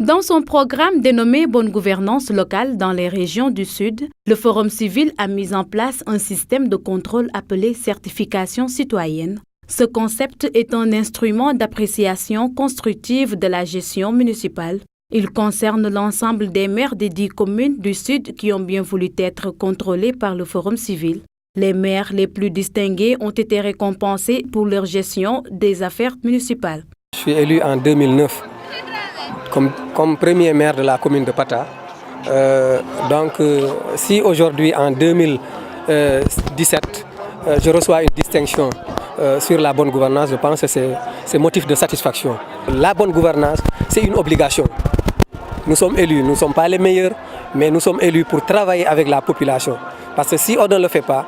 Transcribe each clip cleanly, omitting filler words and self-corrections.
Dans son programme dénommé Bonne gouvernance locale dans les régions du Sud, le Forum civil a mis en place un système de contrôle appelé certification citoyenne. Ce concept est un instrument d'appréciation constructive de la gestion municipale. Il concerne l'ensemble des maires des 10 communes du Sud qui ont bien voulu être contrôlés par le Forum civil. Les maires les plus distingués ont été récompensés pour leur gestion des affaires municipales. Je suis élu en 2009 comme premier maire de la commune de Pata. Si aujourd'hui, en 2017, je reçois une distinction sur la bonne gouvernance, je pense que c'est motif de satisfaction. La bonne gouvernance, c'est une obligation. Nous sommes élus, nous ne sommes pas les meilleurs, mais nous sommes élus pour travailler avec la population. Parce que si on ne le fait pas,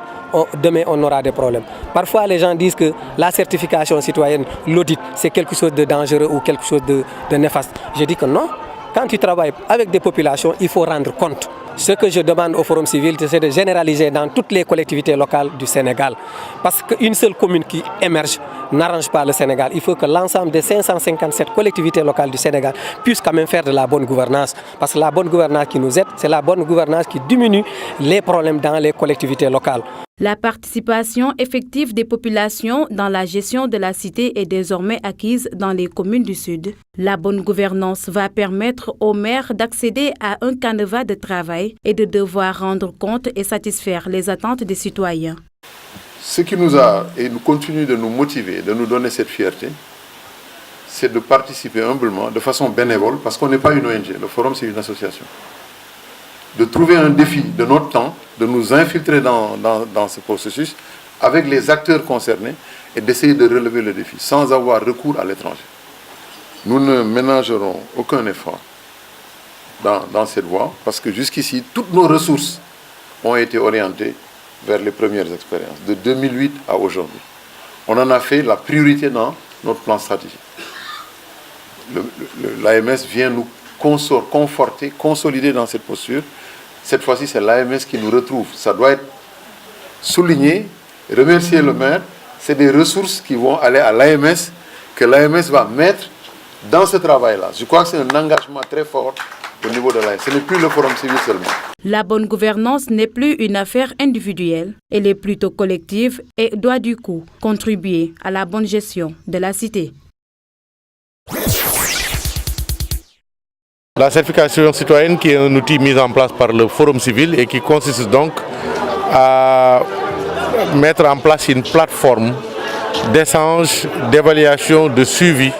demain on aura des problèmes. Parfois les gens disent que la certification citoyenne, l'audit, c'est quelque chose de dangereux ou quelque chose de néfaste. Je dis que non, quand tu travailles avec des populations, il faut rendre compte. Ce que je demande au Forum civil, c'est de généraliser dans toutes les collectivités locales du Sénégal. Parce qu'une seule commune qui émerge n'arrange pas le Sénégal. Il faut que l'ensemble des 557 collectivités locales du Sénégal puissent quand même faire de la bonne gouvernance. Parce que la bonne gouvernance qui nous aide, c'est la bonne gouvernance qui diminue les problèmes dans les collectivités locales. La participation effective des populations dans la gestion de la cité est désormais acquise dans les communes du Sud. La bonne gouvernance va permettre aux maires d'accéder à un canevas de travail et de devoir rendre compte et satisfaire les attentes des citoyens. Ce qui nous a et nous continue de nous motiver, de nous donner cette fierté, c'est de participer humblement, de façon bénévole, parce qu'on n'est pas une ONG, le Forum c'est une association. De trouver un défi de notre temps, de nous infiltrer dans ce processus avec les acteurs concernés et d'essayer de relever le défi sans avoir recours à l'étranger. Nous ne ménagerons aucun effort dans cette voie parce que jusqu'ici, toutes nos ressources ont été orientées vers les premières expériences, de 2008 à aujourd'hui. On en a fait la priorité dans notre plan stratégique. L'AMS vient nous conforter, consolider dans cette posture. Cette fois-ci, c'est l'AMS qui nous retrouve. Ça doit être souligné, remercier le maire. C'est des ressources qui vont aller à l'AMS, que l'AMS va mettre dans ce travail-là. Je crois que c'est un engagement très fort au niveau de l'AMS. Ce n'est plus le Forum civil seulement. La bonne gouvernance n'est plus une affaire individuelle. Elle est plutôt collective et doit du coup contribuer à la bonne gestion de la cité. La certification citoyenne qui est un outil mis en place par le Forum civil et qui consiste donc à mettre en place une plateforme d'échange, d'évaluation, de suivi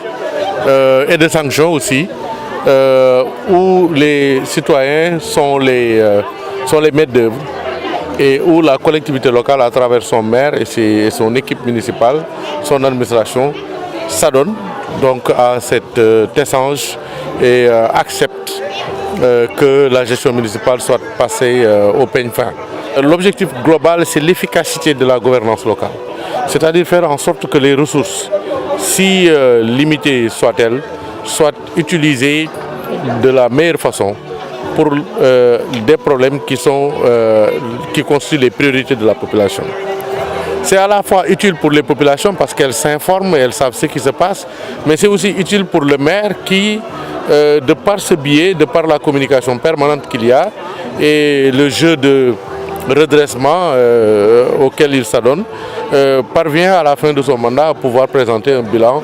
et de sanctions aussi, où les citoyens sont les maîtres d'œuvre et où la collectivité locale, à travers son maire et son équipe municipale, son administration, s'adonne donc à cet échange et accepte que la gestion municipale soit passée au peigne fin. L'objectif global, c'est l'efficacité de la gouvernance locale, c'est-à-dire faire en sorte que les ressources, si limitées soient-elles, soient utilisées de la meilleure façon pour des problèmes qui constituent les priorités de la population. C'est à la fois utile pour les populations parce qu'elles s'informent et elles savent ce qui se passe, mais c'est aussi utile pour le maire qui, de par ce biais, de par la communication permanente qu'il y a et le jeu de redressement auquel il s'adonne, parvient à la fin de son mandat à pouvoir présenter un bilan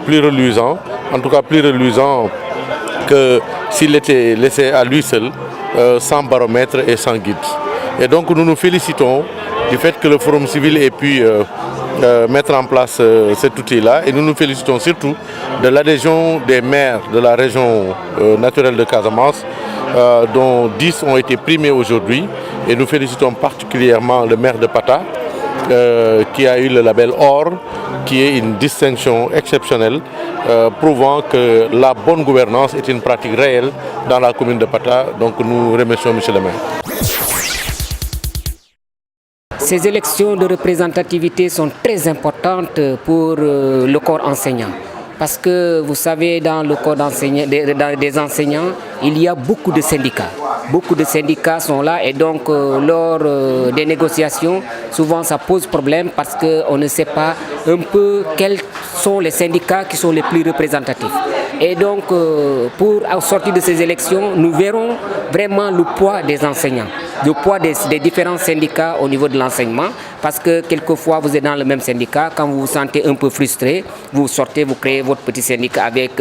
plus reluisant, en tout cas plus reluisant que s'il était laissé à lui seul, sans baromètre et sans guide. Et donc nous nous félicitons du fait que le Forum civil ait pu mettre en place cet outil-là. Et nous nous félicitons surtout de l'adhésion des maires de la région naturelle de Casamance, dont 10 ont été primés aujourd'hui. Et nous félicitons particulièrement le maire de Pata, qui a eu le label Or, qui est une distinction exceptionnelle, prouvant que la bonne gouvernance est une pratique réelle dans la commune de Pata. Donc nous remercions M. le maire. Ces élections de représentativité sont très importantes pour le corps enseignant. Parce que vous savez, dans le corps des enseignants, il y a beaucoup de syndicats. Beaucoup de syndicats sont là et donc lors des négociations, souvent ça pose problème parce qu'on ne sait pas un peu quels sont les syndicats qui sont les plus représentatifs. Et donc, pour sortir de ces élections, nous verrons vraiment le poids des enseignants, le poids des différents syndicats au niveau de l'enseignement, parce que quelquefois vous êtes dans le même syndicat, quand vous vous sentez un peu frustré, vous sortez, vous créez votre petit syndicat avec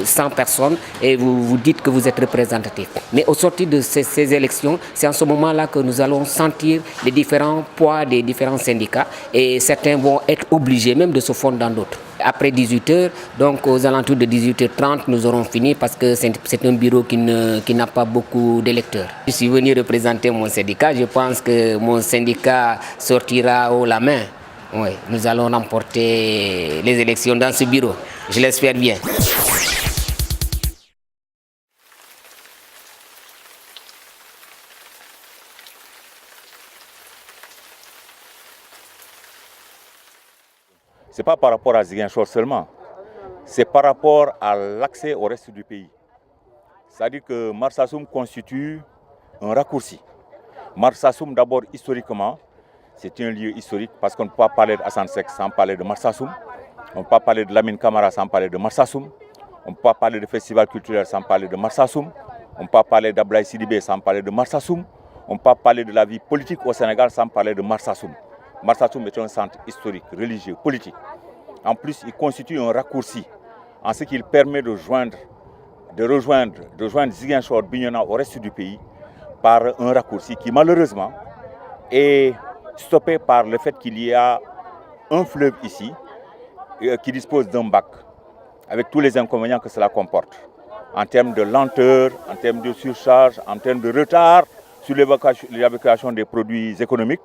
100 personnes et vous vous dites que vous êtes représentatif. Mais au sortir de ces élections, c'est en ce moment-là que nous allons sentir les différents poids des différents syndicats et certains vont être obligés même de se fondre dans d'autres. Après 18h, donc aux alentours de 18h30, nous aurons fini parce que c'est un bureau qui n'a pas beaucoup d'électeurs. Je suis venu représenter mon syndicat. Je pense que mon syndicat sortira haut la main. Oui, nous allons remporter les élections dans ce bureau. Je l'espère bien. Ce n'est pas par rapport à Ziguinchor seulement, c'est par rapport à l'accès au reste du pays. C'est-à-dire que Marsassoum constitue un raccourci. Marsassoum, d'abord historiquement, c'est un lieu historique parce qu'on ne peut pas parler d'Assane Seck sans parler de Marsassoum. On ne peut pas parler de Lamine Camara sans parler de Marsassoum. On ne peut pas parler de festival culturel sans parler de Marsassoum. On ne peut pas parler d'Ablaye Sidibé sans parler de Marsassoum. On ne peut pas parler de la vie politique au Sénégal sans parler de Marsassoum. Marsassoum est un centre historique, religieux, politique. En plus, il constitue un raccourci en ce qu'il permet de rejoindre Ziguinchor, Bignona au reste du pays par un raccourci qui malheureusement est stoppé par le fait qu'il y a un fleuve ici qui dispose d'un bac avec tous les inconvénients que cela comporte en termes de lenteur, en termes de surcharge, en termes de retard sur l'évacuation des produits économiques,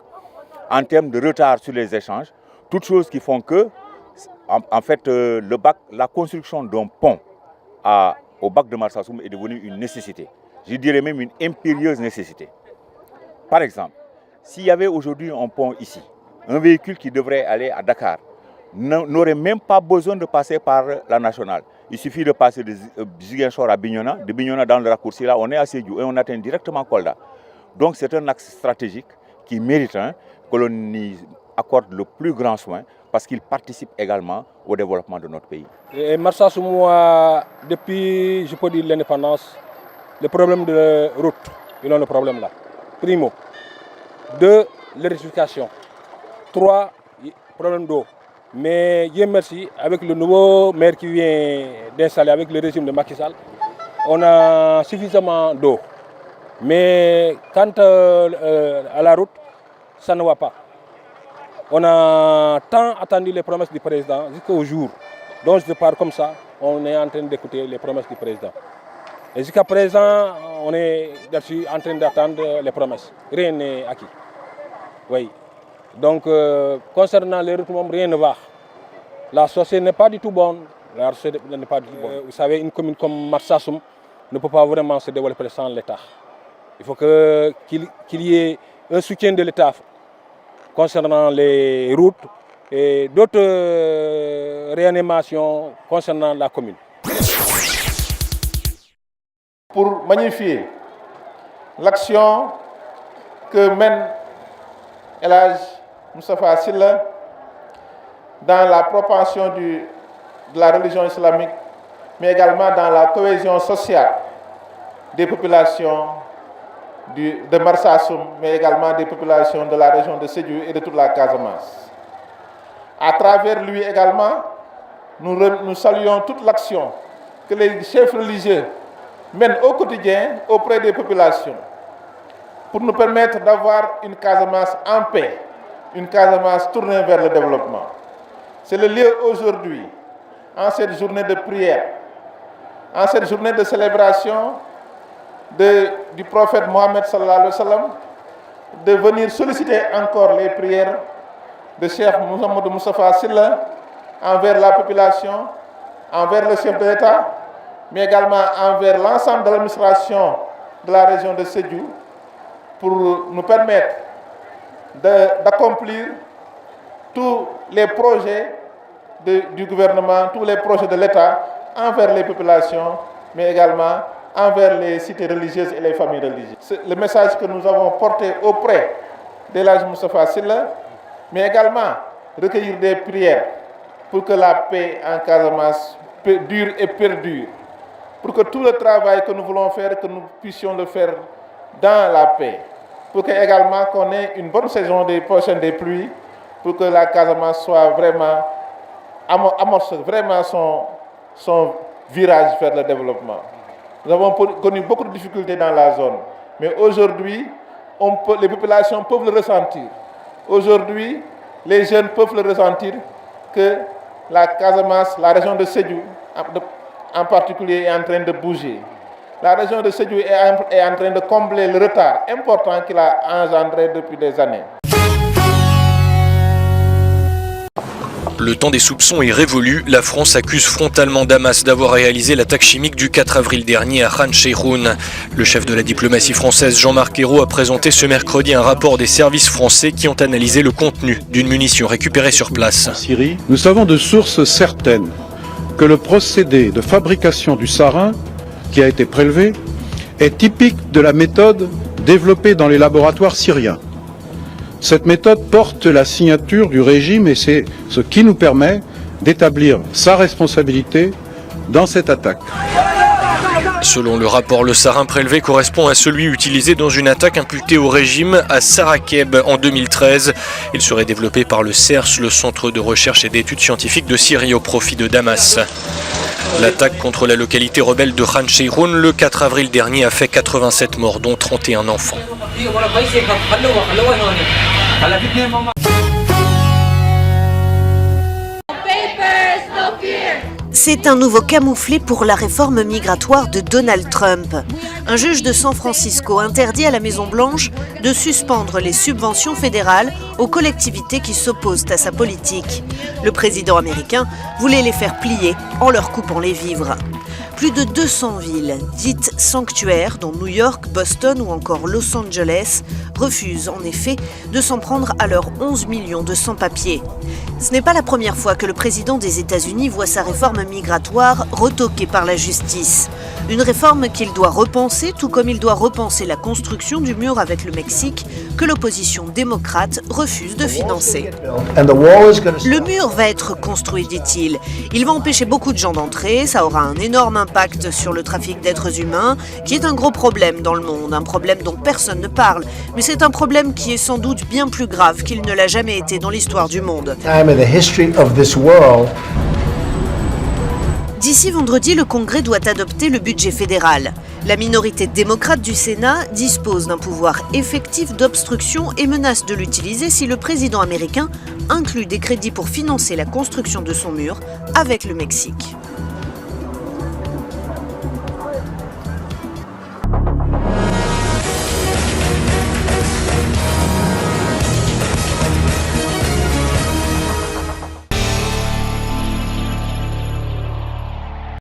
en termes de retard sur les échanges, toutes choses qui font que, en fait, le bac, la construction d'un pont au bac de Marsassoum est devenue une nécessité. Je dirais même une impérieuse nécessité. Par exemple, s'il y avait aujourd'hui un pont ici, un véhicule qui devrait aller à Dakar n'aurait même pas besoin de passer par la nationale. Il suffit de passer de Ziguinchor à Bignona, de Bignona dans le raccourci là, on est à Sédhiou et on atteint directement Kolda. Donc c'est un axe stratégique qui mérite que l'on y accorde le plus grand soin parce qu'il participe également au développement de notre pays. Marsassoum, depuis, je peux dire, l'indépendance, le problème de route, ils ont le problème là. Primo. 2, l'électrification. 3, problème d'eau. Mais Dieu merci, avec le nouveau maire qui vient d'installer avec le régime de Macky Sall, on a suffisamment d'eau. Mais quant à la route, ça ne va pas. On a tant attendu les promesses du président jusqu'au jour dont je parle comme ça, on est en train d'écouter les promesses du président. Et jusqu'à présent, on est en train d'attendre les promesses. Rien n'est acquis. Oui. Donc, concernant les routes, rien ne va. La société n'est pas du tout bonne. La société n'est pas du tout bonne. Vous savez, une commune comme Marsassoum ne peut pas vraiment se développer sans l'État. Il faut qu'il y ait un soutien de l'État concernant les routes et d'autres réanimations concernant la commune. Pour magnifier l'action que mène El Hadj Moustapha Sylla dans la propension de la religion islamique, mais également dans la cohésion sociale des populations de Marsassoum, mais également des populations de la région de Sédhiou et de toute la Casamance. À travers lui également, nous saluons toute l'action que les chefs religieux mènent au quotidien auprès des populations pour nous permettre d'avoir une Casamance en paix, une Casamance tournée vers le développement. C'est le lieu aujourd'hui, en cette journée de prière, en cette journée de célébration du prophète Mohammed sallallahu alayhi wa sallam, de venir solliciter encore les prières de Cheikh Mouhamadou Moustapha Sylla envers la population, envers le chef de l'État, mais également envers l'ensemble de l'administration de la région de Sédhiou, pour nous permettre d'accomplir tous les projets du gouvernement, tous les projets de l'État envers les populations, mais également envers les cités religieuses et les familles religieuses. Le message que nous avons porté auprès d'El Hadj Moustapha Sylla, mais également recueillir des prières pour que la paix en Casamance dure et perdure. Pour que tout le travail que nous voulons faire, que nous puissions le faire dans la paix. Pour que également qu'on ait une bonne saison des prochaines des pluies, pour que la Casamance soit vraiment amorce vraiment son virage vers le développement. Nous avons connu beaucoup de difficultés dans la zone, mais aujourd'hui, les populations peuvent le ressentir. Aujourd'hui, les jeunes peuvent le ressentir que la Casamance, la région de Sédhiou en particulier, est en train de bouger. La région de Sédhiou est en train de combler le retard important qu'il a engendré depuis des années. Le temps des soupçons est révolu. La France accuse frontalement Damas d'avoir réalisé l'attaque chimique du 4 avril dernier à Khan Cheikhoun. Le chef de la diplomatie française, Jean-Marc Ayrault, a présenté ce mercredi un rapport des services français qui ont analysé le contenu d'une munition récupérée sur place. En Syrie, nous savons de sources certaines que le procédé de fabrication du sarin qui a été prélevé est typique de la méthode développée dans les laboratoires syriens. Cette méthode porte la signature du régime et c'est ce qui nous permet d'établir sa responsabilité dans cette attaque. Selon le rapport, le sarin prélevé correspond à celui utilisé dans une attaque imputée au régime à Sarakeb en 2013. Il serait développé par le CERS, le Centre de recherche et d'études scientifiques de Syrie, au profit de Damas. L'attaque contre la localité rebelle de Khan Cheikhoun le 4 avril dernier a fait 87 morts, dont 31 enfants. C'est un nouveau camouflet pour la réforme migratoire de Donald Trump. Un juge de San Francisco interdit à la Maison-Blanche de suspendre les subventions fédérales aux collectivités qui s'opposent à sa politique. Le président américain voulait les faire plier en leur coupant les vivres. Plus de 200 villes, dites sanctuaires, dont New York, Boston ou encore Los Angeles, refusent en effet de s'en prendre à leurs 11 millions de sans-papiers. Ce n'est pas la première fois que le président des États-Unis voit sa réforme migratoire retoquée par la justice. Une réforme qu'il doit repenser, tout comme il doit repenser la construction du mur avec le Mexique, que l'opposition démocrate refuse de financer. Le mur va être construit, dit-il. Il va empêcher beaucoup de gens d'entrer, ça aura un énorme impact sur le trafic d'êtres humains, qui est un gros problème dans le monde, un problème dont personne ne parle. Mais c'est un problème qui est sans doute bien plus grave qu'il ne l'a jamais été dans l'histoire du monde. D'ici vendredi, le Congrès doit adopter le budget fédéral. La minorité démocrate du Sénat dispose d'un pouvoir effectif d'obstruction et menace de l'utiliser si le président américain inclut des crédits pour financer la construction de son mur avec le Mexique.